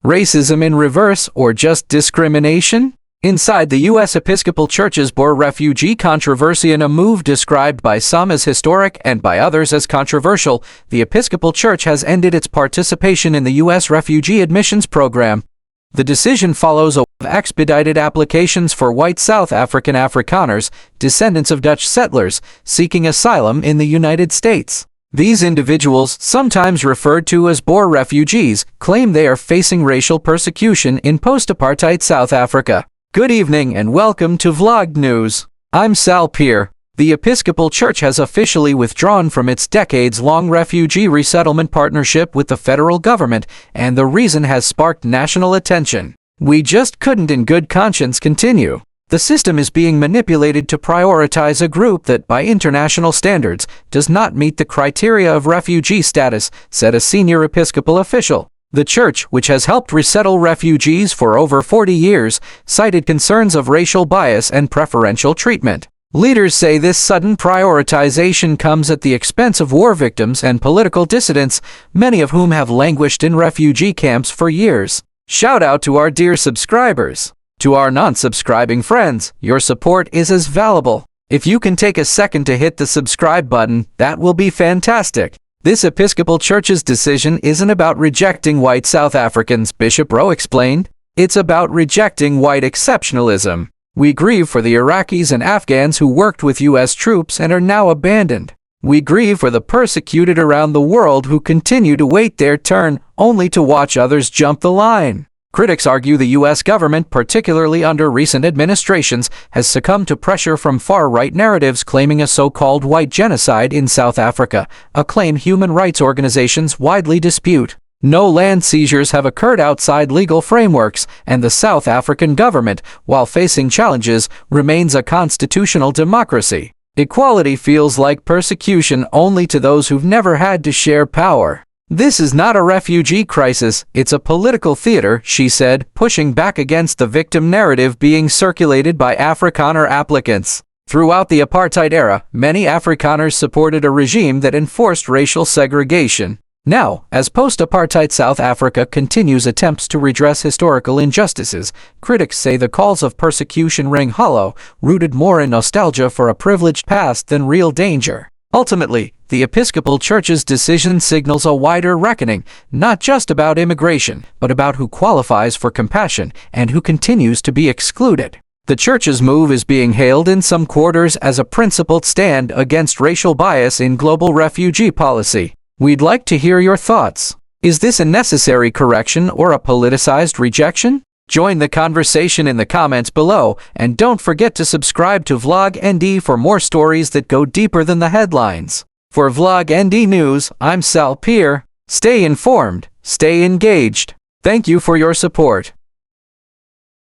Racism in reverse, or just discrimination? Inside the U.S. Episcopal Church's Boer refugee controversy, in a move described by some as historic and by others as controversial, the Episcopal Church has ended its participation in the U.S. refugee admissions program. The decision follows a wave of expedited applications for white South African Afrikaners, descendants of Dutch settlers, seeking asylum in the United States. These individuals, sometimes referred to as Boer refugees, claim they are facing racial persecution in post-apartheid South Africa. Good evening and welcome to Vlog News. I'm Sal Peer. The Episcopal Church has officially withdrawn from its decades-long refugee resettlement partnership with the federal government, and the reason has sparked national attention. We just couldn't in good conscience continue. The system is being manipulated to prioritize a group that, by international standards, does not meet the criteria of refugee status, said a senior Episcopal official. The Church, which has helped resettle refugees for over 40 years, cited concerns of racial bias and preferential treatment. Leaders say this sudden prioritization comes at the expense of war victims and political dissidents, many of whom have languished in refugee camps for years. Shout out to our dear subscribers. To our non-subscribing friends, your support is as valuable. If you can take a second to hit the subscribe button, that will be fantastic. This Episcopal Church's decision isn't about rejecting white South Africans, Bishop Rowe explained. It's about rejecting white exceptionalism. We grieve for the Iraqis and Afghans who worked with U.S. troops and are now abandoned. We grieve for the persecuted around the world who continue to wait their turn, only to watch others jump the line. Critics argue the U.S. government, particularly under recent administrations, has succumbed to pressure from far-right narratives claiming a so-called white genocide in South Africa, a claim human rights organizations widely dispute. No land seizures have occurred outside legal frameworks, and the South African government, while facing challenges, remains a constitutional democracy. Equality feels like persecution only to those who've never had to share power. This is not a refugee crisis, it's a political theater, she said, pushing back against the victim narrative being circulated by Afrikaner applicants. Throughout the apartheid era, many Afrikaners supported a regime that enforced racial segregation. Now, as post-apartheid South Africa continues attempts to redress historical injustices, critics say the calls of persecution ring hollow, rooted more in nostalgia for a privileged past than real danger. Ultimately, the Episcopal Church's decision signals a wider reckoning, not just about immigration, but about who qualifies for compassion and who continues to be excluded. The Church's move is being hailed in some quarters as a principled stand against racial bias in global refugee policy. We'd like to hear your thoughts. Is this a necessary correction or a politicized rejection? Join the conversation in the comments below, and don't forget to subscribe to Vlog ND for more stories that go deeper than the headlines. For Vlog ND News, I'm Sal Peer. Stay informed, stay engaged. Thank you for your support.